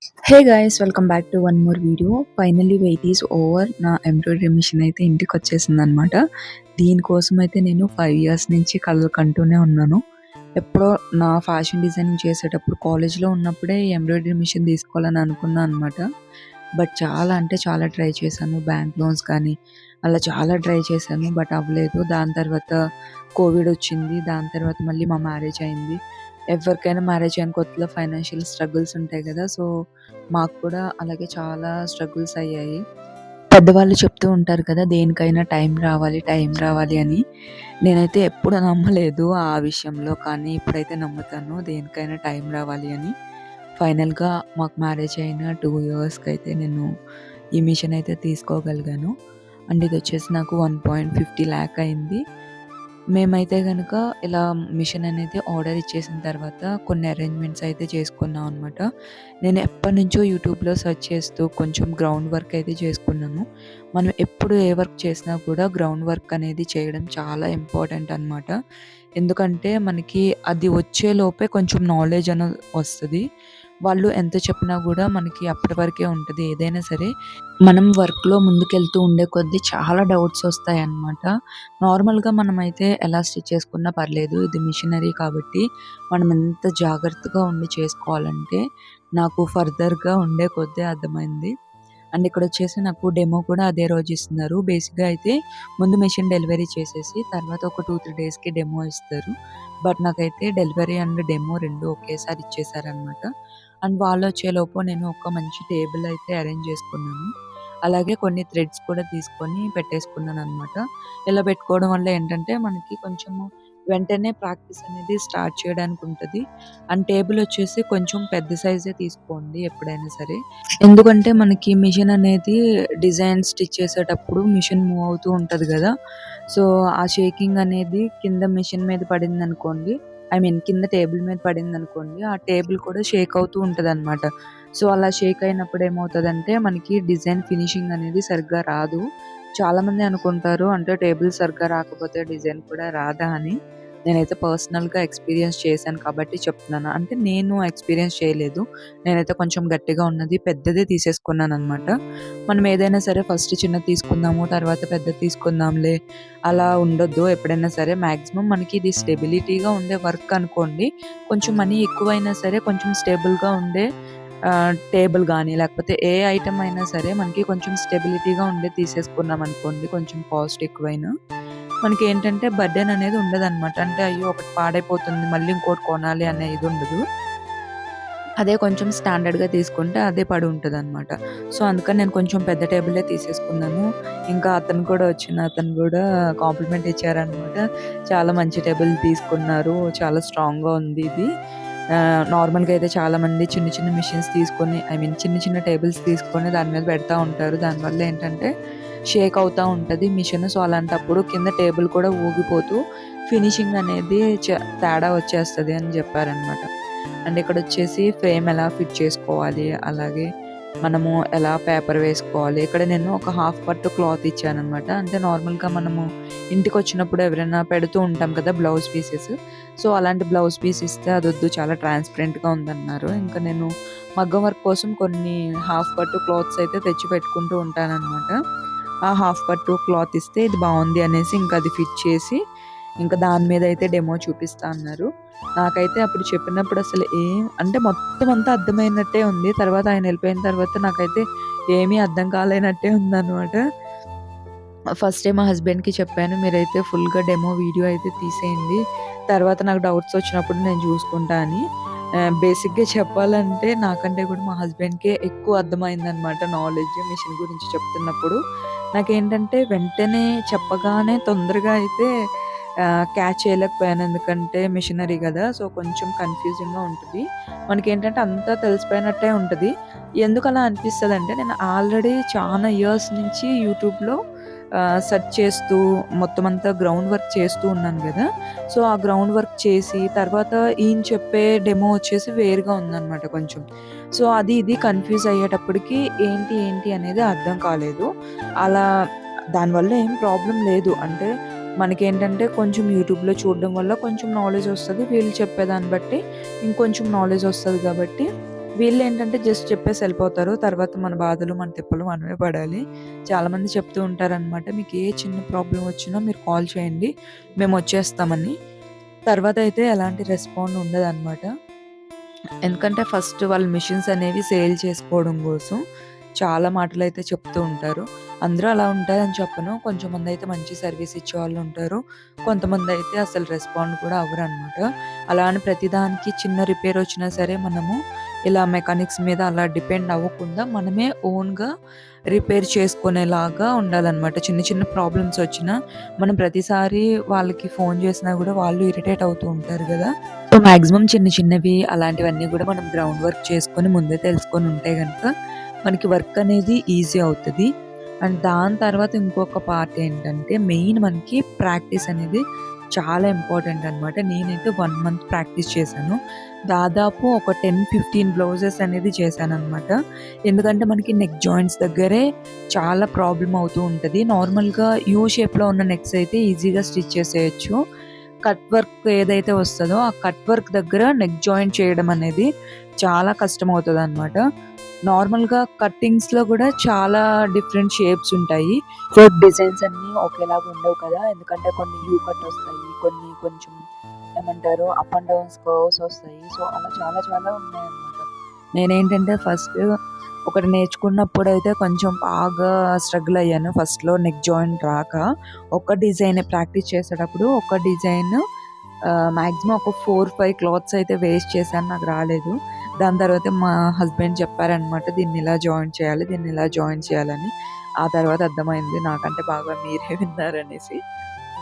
Hey guys, welcome back to one more video. Finally wait is over. నా embroidery machine అయితే ఇంటికి వచ్చేసింది అనమాట. దీనికోసం అయితే నేను 5 years నుంచి కలలు కంటూనే ఉన్నాను. ఎప్పుడో నా ఫ్యాషన్ డిజైనింగ్ చేసేటప్పుడు కాలేజ్లో ఉన్నప్పుడే ఈ ఎంబ్రాయిడరీ మిషన్ తీసుకోవాలని అనుకున్నాను అనమాట. బట్ చాలా అంటే చాలా ట్రై చేశాను. బ్యాంక్ లోన్స్ కానీ అలా చాలా ట్రై చేశాను. బట్ అవ్వలేదు. దాని తర్వాత కోవిడ్ వచ్చింది. దాని తర్వాత మళ్ళీ మా మ్యారేజ్ అయింది. ఎవరికైనా మ్యారేజ్ అయిన కొత్తలో ఫైనాన్షియల్ స్ట్రగుల్స్ ఉంటాయి కదా! సో, మాకు కూడా అలాగే చాలా స్ట్రగుల్స్ అయ్యాయి. పెద్దవాళ్ళు చెప్తూ ఉంటారు కదా! దేనికైనా టైం రావాలి, టైం రావాలి అని. నేనైతే ఎప్పుడు నమ్మలేదు ఆ విషయంలో. కానీ ఇప్పుడైతే నమ్ముతాను దేనికైనా టైం రావాలి అని. ఫైనల్‌గా మాకు మ్యారేజ్ అయిన 2 years‌కైతే నేను ఈ మిషన్ అయితే తీసుకోగలిగాను. అండ్ ఇదొచ్చేసి నాకు 1.50 lakh అయింది. మేమైతే గనక ఇలా మిషన్ అనేది ఆర్డర్ ఇచ్చేసిన తర్వాత కొన్ని అరేంజ్‌మెంట్స్ అయితే చేసుకున్నాం అనమాట. నేను ఎప్పటినుంచో యూట్యూబ్‌లో సెర్చ్ చేస్తూ కొంచెం గ్రౌండ్ వర్క్ అయితే చేసుకున్నాను. మనం ఎప్పుడు ఏ వర్క్ చేసినా కూడా గ్రౌండ్ వర్క్ అనేది చేయడం చాలా ఇంపార్టెంట్ అనమాట. ఎందుకంటే మనకి అది వచ్చేలోపే కొంచెం నాలెడ్జ్ అనేది వస్తది. వాళ్ళు ఎంత చెప్పినా కూడా మనకి అప్పటి వరకే ఉంటది ఏదైనా సరే. మనం వర్క్‌లో ముందుకెళ్తూ ఉండే కొద్దీ చాలా డౌట్స్ వస్తాయన్నమాట. నార్మల్‌గా మనమైతే ఎలా స్టిచ్ చేసుకున్నా పర్లేదు. ఇది మిషనరీ కాబట్టి మనం ఎంత జాగ్రత్తగా ఉండి చేసుకోవాలంటే నాకు ఫర్దర్‌గా ఉండే కొద్దీ అర్థమైంది. అండ్ ఇక్కడొచ్చేసి నాకు డెమో కూడా అదే రోజు ఇస్తున్నారు. బేసిక్‌గా అయితే ముందు మెషిన్ డెలివరీ చేసేసి తర్వాత ఒక 2, 3 డేస్‌కి డెమో ఇస్తారు. బట్ నాకైతే డెలివరీ అండ్ డెమో 2 ఒకేసారి ఇచ్చేసారనమాట. అండ్ వాళ్ళొచ్చేలోపు నేను ఒక మంచి టేబుల్ అయితే అరేంజ్ చేసుకున్నాను. అలాగే కొన్ని థ్రెడ్స్ కూడా తీసుకొని పెట్టేసుకున్నాననమాట. ఇలా పెట్టుకోవడం వల్ల ఏంటంటే మనకి కొంచెము వెంటనే ప్రాక్టీస్ అనేది స్టార్ట్ చేయడానికి ఉంటది. అండ్ టేబుల్ వచ్చేసి కొంచెం పెద్ద సైజే తీసుకోండి ఎప్పుడైనా సరే. ఎందుకంటే మనకి మిషన్ అనేది డిజైన్ స్టిచ్ చేసేటప్పుడు మిషన్ మూవ్ అవుతూ ఉంటది గదా! సో, ఆ షేకింగ్ అనేది కింద మిషన్ మీద పడిందనుకోండి, కింద టేబుల్ మీద పడిందనుకోండి, ఆ టేబుల్ కూడా షేక్ అవుతూ ఉంటదనమాట. సో, అలా షేక్ అయినప్పుడు ఏమవుతదంటే మనకి డిజైన్ ఫినిషింగ్ అనేది సరిగ్గా రాదు. చాలామంది అనుకుంటారు అంటే టేబుల్ సరిగ్గా రాకపోతే డిజైన్ కూడా రాదా అని. నేనైతే పర్సనల్‌గా ఎక్స్‌పీరియన్స్ చేశాను కాబట్టి చెప్తున్నాను. అంటే నేను ఎక్స్‌పీరియన్స్ చేయలేదు. నేనైతే కొంచెం గట్టిగా ఉన్నది పెద్దదే తీసేసుకున్నాననమాట. మనం ఏదైనా సరే ఫస్ట్ చిన్నది తీసుకుందాము, తర్వాత పెద్దది తీసుకుందాంలే అలా ఉండొద్దు. ఎప్పుడైనా సరే మాక్సిమం మనకి ఇది స్టెబిలిటీగా ఉండే వర్క్ అనుకోండి. కొంచెం మనీ ఎక్కువైనా సరే కొంచెం స్టేబుల్‌గా ఉండే టేబుల్ గానీ, లేకపోతే ఏ ఐటెమ్ అయినా సరే మనకి కొంచెం స్టెబిలిటీగా ఉండేది తీసేసుకున్నామనుకోండి కొంచెం కాస్ట్ ఎక్కువైనా, మనకేంటంటే బర్డెన్ అనేది ఉండదనమాట. అంటే అయ్యో! ఒకటి పాడైపోతుంది మళ్ళీ ఇంకోటి కొనాలి అనే ఇది ఉండదు. అదే కొంచెం స్టాండర్డ్‌గా తీసుకుంటే అదే పడి ఉంటదనమాట. సో, అందుకని నేను కొంచెం పెద్ద టేబులే తీసేసుకున్నాను. ఇంకా అతను కూడా అతను గూడా కాంప్లిమెంట్ ఇచ్చారనమాట. చాలా మంచి టేబుల్ తీసుకున్నారు. చాలా స్ట్రాంగ్‌గా ఉంది ఇది. నార్మల్‌గా అయితే చాలామంది చిన్న చిన్న మిషన్స్ తీసుకొని చిన్న చిన్న టేబుల్స్ తీసుకొని దాని మీద పెడతా ఉంటారు. దానివల్ల ఏంటంటే షేక్ అవుతా ఉంటది మిషన్. సో, అలాంటప్పుడు కింద టేబుల్ కూడా ఊగిపోతూ ఫినిషింగ్ అనేది తేడా వచ్చేస్తది అని జెప్పారనమాట. అండ్ ఇక్కడొచ్చేసి ఫ్రేమ్ ఎలా ఫిట్ చేసుకోవాలి, అలాగే మనము ఎలా పేపర్ వేసుకోవాలి. ఇక్కడ నేను ఒక హాఫ్ పట్టు క్లాత్ ఇచ్చాననమాట. అంటే నార్మల్‌గా మనము ఇంటికొచ్చినప్పుడు ఎవరైనా పెడుతూ ఉంటాం కదా! Blouse pieces. సో, అలాంటి బ్లౌజ్ పీస్ ఇస్తే అదొద్దు చాలా ట్రాన్స్‌పరెంట్‌గా ఉందన్నారు. ఇంకా నేను మగ్గం వర్క్ కోసం కొన్ని హాఫ్ పట్టు క్లాత్స్ అయితే తెచ్చి పెట్టుకుంటూ ఉంటాననమాట. ఆ హాఫ్ పట్టు క్లాత్ ఇస్తే ఇది బావుంది అనేసి ఇంకా అది ఫిట్ చేసి, ఇంకా దాని మీద అయితే డెమో చూపిస్తా అన్నారు. నాకైతే అప్పుడు చెప్పినప్పుడు అసలు అంటే మొత్తం అంతా అర్థమైనట్టే ఉంది. తర్వాత ఆయన ఎళ్ళిపోయిన తర్వాత నాకైతే ఏమీ అర్థం కాలేనట్టే ఉందనమాట. ఫస్టే మా హస్బెండ్‌కి చెప్పాను. మీరైతే ఫుల్‌గా డెమో వీడియో అయితే తీసేయండి. తర్వాత నాకు డౌట్స్ వచ్చినప్పుడు నేను చూసుకుంటా అని. బేసిక్‌గా చెప్పాలంటే నాకంటే కూడా మా హస్బెండ్‌కే ఎక్కువ అర్థమైందనమాట నాలెడ్జ్ మిషన్ గురించి చెప్తున్నప్పుడు. నాకేంటంటే వెంటనే చెప్పగానే తొందరగా అయితే క్యాచ్ చేయలేకపోయాను. ఎందుకంటే మిషనరీ గదా! సో, కొంచెం కన్‌ఫ్యూజింగ్‌గా ఉంటది. మనకేంటంటే అంతా తెలిసిపోయినట్టే ఉంటది. ఎందుకలా అనిపిస్తదంటే నేను ఆల్రెడీ చాలా ఇయర్స్ నుంచి యూట్యూబ్‌లో సెర్చ్ చేస్తూ మొత్తం అంతా గ్రౌండ్ వర్క్ చేస్తూ ఉన్నాను గదా! సో, ఆ గ్రౌండ్ వర్క్ చేసి తర్వాత ఈయన చెప్పే డెమో వచ్చేసి వేరుగా ఉందనమాట కొంచెం. సో, అది ఇది కన్‌ఫ్యూజ్ అయ్యేటప్పటికి ఏంటి అనేది అర్థం కాలేదు. అలా దానివల్ల ఏం ప్రాబ్లమ్ లేదు. అంటే మనకేంటంటే కొంచెం యూట్యూబ్‌లో చూడడం వల్ల కొంచెం నాలెడ్జ్ వస్తది. వీళ్ళు చెప్పేదాన్ని బట్టి ఇంకొంచెం నాలెడ్జ్ వస్తది కాబట్టి వీళ్ళేంటంటే జస్ట్ చెప్పేసి వెళ్ళిపోతారు. తర్వాత మన బాధలు, మన తిప్పలు మనమే పడాలి. చాలామంది చెప్తూ ఉంటారనమాట, మీకు ఏ చిన్న ప్రాబ్లమ్ వచ్చినా మీరు కాల్ చేయండి, మేము వచ్చేస్తామని. తర్వాత అయితే ఎలాంటి రెస్పాండ్ ఉండదనమాట. ఎందుకంటే ఫస్ట్ వాళ్ళు మిషన్స్ అనేవి సేల్ చేసుకోవడం కోసం చాలా మాటలైతే చెప్తూ ఉంటారు. అందరూ అలా ఉంటారని చెప్పను. కొంచెంమందయితే మంచి సర్వీస్ ఇచ్చేవాళ్ళు ఉంటారు. కొంతమందయితే అసలు రెస్పాండ్ కూడా అవ్వరనమాట. అలా అని ప్రతిదానికి చిన్న రిపేర్ వచ్చినా సరే మనము ఇలా మెకానిక్స్ మీద అలా డిపెండ్ అవ్వకుండా మనమే ఓన్‌గా రిపేర్ చేసుకునేలాగా ఉండాలనమాట. చిన్న చిన్న ప్రాబ్లమ్స్ వచ్చినా మనం ప్రతిసారి వాళ్ళకి ఫోన్ చేసినా గూడా వాళ్ళు ఇరిటేట్ అవుతూ ఉంటారు గదా! సో, మాక్సిమం చిన్న చిన్నవి అలాంటివన్నీ గూడా మనం గ్రౌండ్ వర్క్ చేసుకొని ముందే తెలుసుకొని ఉంటే గనక మనకి వర్క్ అనేది ఈజీ అవుతది. అండ్ దాని తర్వాత ఇంకొక పార్ట్ ఏంటంటే మెయిన్ మనకి ప్రాక్టీస్ అనేది చాలా ఇంపార్టెంట్ అనమాట. నేనైతే 1 మంత్ ప్రాక్టీస్ చేశాను. దాదాపు ఒక 10, 15 బ్లౌజెస్ అనేది చేశాననమాట. ఎందుకంటే మనకి నెక్ జాయింట్స్ దగ్గరే చాలా ప్రాబ్లమ్ అవుతూ ఉంటది. నార్మల్‌గా యూ షేప్‌లో ఉన్న నెక్స్ అయితే ఈజీగా స్టిచ్ చేసేయొచ్చు. కట్ వర్క్ ఏదైతే వస్తదో ఆ కట్ వర్క్ దగ్గర నెక్ జాయింట్ చేయడం అనేది చాలా కష్టమవుతదనమాట. నార్మల్‌గా కట్టింగ్స్‌లో గూడా చాలా డిఫరెంట్ షేప్స్ ఉంటాయి. వర్క్ డిజైన్స్ అన్నీ ఒకేలాగా ఉండవు కదా! ఎందుకంటే కొన్ని యూ కట్ వస్తాయి. కొన్ని కొంచెం ఏమంటారు అప్ అండ్ డౌన్స్ కర్వ్స్ వస్తాయి. సో, అలా చాలా చాలా ఉన్నాయన్నమాట. నేనేంటంటే ఫస్ట్ ఒకటి నేర్చుకున్నప్పుడైతే కొంచెం బాగా స్ట్రగుల్ అయ్యాను. ఫస్ట్‌లో నెక్ జాయింట్ రాక. ఒక డిజైనే ప్రాక్టీస్ చేసేటప్పుడు ఒక డిజైన్ మాక్సిమం ఒక 4, 5 క్లాత్స్ అయితే వేస్ట్ చేశాను. నాకు రాలేదు. దాని తర్వాత మా హస్బెండ్ చెప్పారనమాట, దీన్ని ఇలా జాయిన్ చేయాలి, దీన్ని ఇలా జాయిన్ చేయాలని. ఆ తర్వాత అర్థమైంది నాకంటే బాగా మీరే విన్నారనేసి.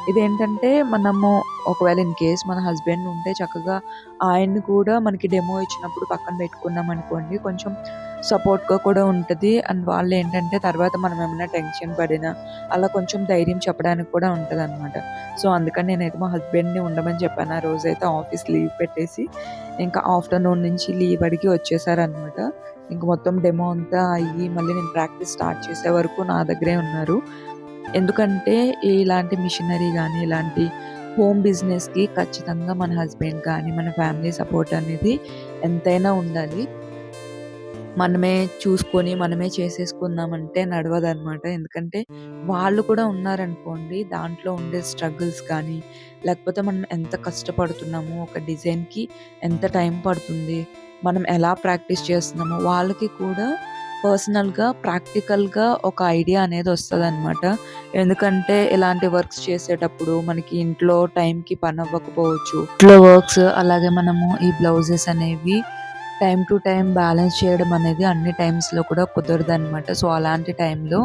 ఇదేంటంటే మనము ఒకవేళ ఇన్ కేస్ మన హస్బెండ్ ఉంటే చక్కగా ఆయన్ని కూడా మనకి డెమో ఇచ్చినప్పుడు పక్కన పెట్టుకున్నామనుకోండి, కొంచెం సపోర్ట్‌గా కూడా ఉంటది. అండ్ వాళ్ళేంటంటే తర్వాత మనం ఏమైనా టెన్షన్ పడినా అలా కొంచెం ధైర్యం చెప్పడానికి కూడా ఉంటదనమాట. సో, అందుకని నేనైతే మా హస్బెండ్‌ని ఉండమని చెప్పాను. ఆ రోజైతే ఆఫీస్ లీవ్ పెట్టేసి ఇంకా ఆఫ్టర్‌నూన్ నుంచి లీవ్ అడిగి వచ్చేసారనమాట. ఇంక మొత్తం డెమో అంతా అయ్యి మళ్ళీ నేను ప్రాక్టీస్ స్టార్ట్ చేసే వరకు నా దగ్గరే ఉన్నారు. ఎందుకంటే ఇలాంటి మిషనరీ గానీ, ఇలాంటి హోమ్ బిజినెస్‌కి ఖచ్చితంగా మన హస్బెండ్ గానీ, మన ఫ్యామిలీ సపోర్ట్ అనేది ఎంతైనా ఉండాలి. మనమే చూసుకొని, మనమే చేసేసుకున్నామంటే నడవదనమాట. ఎందుకంటే వాళ్ళు కూడా ఉన్నారనుకోండి, దాంట్లో ఉండే స్ట్రగుల్స్ కానీ, లేకపోతే మనం ఎంత కష్టపడుతున్నాము, ఒక డిజైన్‌కి ఎంత టైం పడుతుంది, మనం ఎలా ప్రాక్టీస్ చేస్తున్నామో, వాళ్ళకి కూడా పర్సనల్‌గా, ప్రాక్టికల్‌గా ఒక ఐడియా అనేది వస్తదనమాట. ఎందుకంటే ఇలాంటి వర్క్స్ చేసేటప్పుడు మనకి ఇంట్లో టైంకి పనవ్వకపోవచ్చు. ఇంట్లో వర్క్స్ అలాగే మనము ఈ బ్లౌజెస్ అనేవి టైమ్ టు టైమ్ బ్యాలెన్స్ చేయడం అనేది అన్ని టైమ్స్‌లో కూడా కుదరదనమాట. సో, అలాంటి టైంలో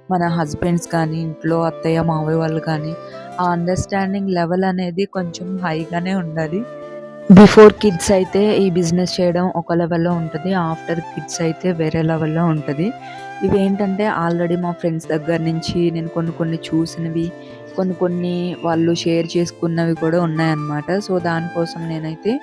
మన హస్బెండ్స్ కానీ, ఇంట్లో అత్తయ్య, మావయ్య వాళ్ళు కానీ, ఆ అండర్‌స్టాండింగ్ లెవెల్ అనేది కొంచెం హైగానే ఉండాలి. బిఫోర్ కిడ్స్ అయితే ఈ బిజినెస్ చేయడం ఒక లెవెల్‌లో ఉంటది. ఆఫ్టర్ కిడ్స్ అయితే వేరే లెవెల్‌లో ఉంటది. ఇవేంటంటే ఆల్రెడీ మా ఫ్రెండ్స్ దగ్గర నుంచి నేను కొన్ని కొన్ని చూసినవి, కొన్ని కొన్ని వాళ్ళు షేర్ చేసుకున్నవి కూడా ఉన్నాయన్నమాట. సో, దానికోసం నేనైతే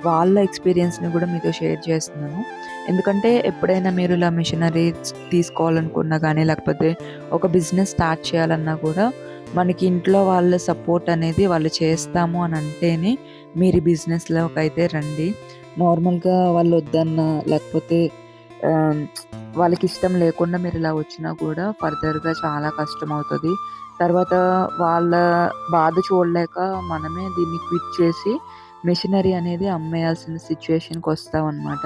వాళ్ళ ఎక్స్‌పీరియన్స్‌ని కూడా మీతో షేర్ చేస్తున్నాను. ఎందుకంటే ఎప్పుడైనా మీరు ఇలా మిషనరీస్ తీసుకోవాలనుకున్నా గానీ, లేకపోతే ఒక బిజినెస్ స్టార్ట్ చేయాలన్నా కూడా మనకి ఇంట్లో వాళ్ళ సపోర్ట్ అనేది వాళ్ళు చేస్తాము అని అంటేనే మీరు ఈ బిజినెస్‌లోకైతే రండి. నార్మల్‌గా వాళ్ళు వద్దన్నా లేకపోతే ఆహ్, వాళ్ళకిష్టం లేకుండా మీరిలా వచ్చినా కూడా ఫర్దర్‌గా చాలా కష్టమవుతది. తర్వాత వాళ్ళ బాధ చూడలేక మనమే దీన్ని క్విట్ చేసి మెషినరీ అనేది అమ్మేయాల్సిన సిట్యుయేషన్‌కొస్తామనమాట.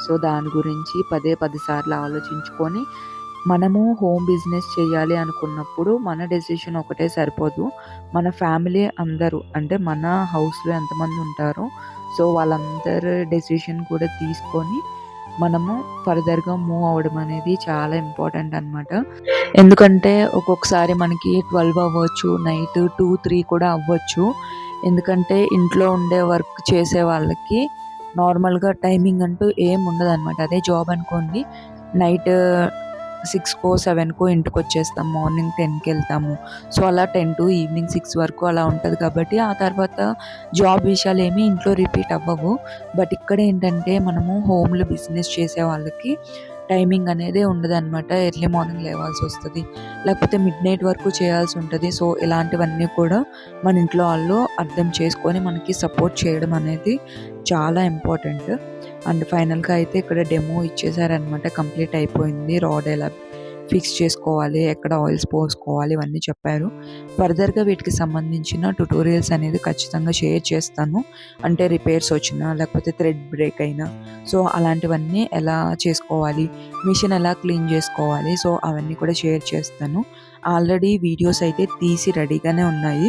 సో, దాని గురించి పదే 10 సార్లు ఆలోచించుకొని మనము హోమ్ బిజినెస్ చేయాలి అనుకున్నప్పుడు మన డెసిషన్ ఒకటే సరిపోదు. మన ఫ్యామిలీ అందరూ అంటే మన హౌస్‌లో ఎంతమంది ఉంటారో సో, వాళ్ళందరి డెసిషన్ కూడా తీసుకొని మనము ఫర్దర్‌గా మూవ్ అవ్వడం అనేది చాలా ఇంపార్టెంట్ అనమాట. ఎందుకంటే ఒక్కొక్కసారి మనకి 12 అవ్వచ్చు, నైట్ 2, 3 కూడా అవ్వచ్చు. ఎందుకంటే ఇంట్లో ఉండే వర్క్ చేసే వాళ్ళకి నార్మల్‌గా టైమింగ్ అంటూ ఏమి ఉండదనమాట. అదే జాబ్ అనుకోండి, నైట్ 6కో, 7కో ఇంటికొచ్చేస్తాం. మార్నింగ్ 10కెళ్తాము. సో, అలా 10 టు ఈవినింగ్ 6 వరకు అలా ఉంటది కాబట్టి, ఆ తర్వాత జాబ్ విషయాలేమి ఇంట్లో రిపీట్ అవ్వవు. బట్ ఇక్కడేంటంటే మనము హోమ్‌లో బిజినెస్ చేసే వాళ్ళకి టైమింగ్ అనేదే ఉండదనమాట. ఎర్లీ మార్నింగ్ లేవాల్సొస్తది. లేకపోతే మిడ్‌నైట్ వరకు చేయాల్సుంటది. సో, ఇలాంటివన్నీ కూడా మన ఇంట్లో వాళ్ళు అర్థం చేసుకొని మనకి సపోర్ట్ చేయడం అనేది చాలా ఇంపార్టెంట్. అండ్ ఫైనల్‌గా అయితే ఇక్కడ డెమో ఇచ్చేసారనమాట. కంప్లీట్ అయిపోయింది. రాడ్ ఎలా ఫిక్స్ చేసుకోవాలి, ఎక్కడ ఆయిల్స్ పోసుకోవాలి ఇవన్నీ చెప్పారు. ఫర్దర్‌గా వీటికి సంబంధించిన ట్యుటోరియల్స్ అనేది ఖచ్చితంగా షేర్ చేస్తాను. అంటే రిపేర్స్ వచ్చినా లేకపోతే థ్రెడ్ బ్రేక్ అయినా సో అలాంటివన్నీ ఎలా చేసుకోవాలి, మిషన్ ఎలా క్లీన్ చేసుకోవాలి సో అవన్నీ కూడా షేర్ చేస్తాను. ఆల్రెడీ వీడియోస్ అయితే తీసి రెడీగానే ఉన్నాయి.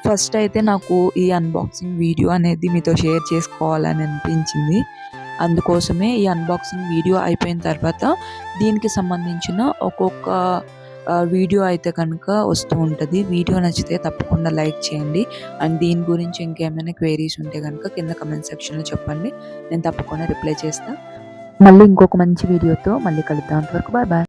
ఫస్ట్ అయితే నాకు ఈ అన్బాక్సింగ్ వీడియో అనేది మీతో షేర్ చేసుకోవాలని అనిపించింది. అందుకోసమే ఈ అన్బాక్సింగ్ వీడియో అయిపోయిన తర్వాత దీనికి సంబంధించిన ఒక్కొక్క వీడియో అయితే కనుక వస్తూ ఉంటుంది. వీడియో నచ్చితే తప్పకుండా లైక్ చేయండి. అండ్ దీని గురించి ఇంకేమైనా క్వెరీస్ ఉంటే కనుక కింద కమెంట్ సెక్షన్‌లో చెప్పండి. నేను తప్పకుండా రిప్లై చేస్తా. మళ్ళీ ఇంకొక మంచి వీడియోతో మళ్ళీ కలుద్దాం. అంతవరకు బాయ్ బాయ్.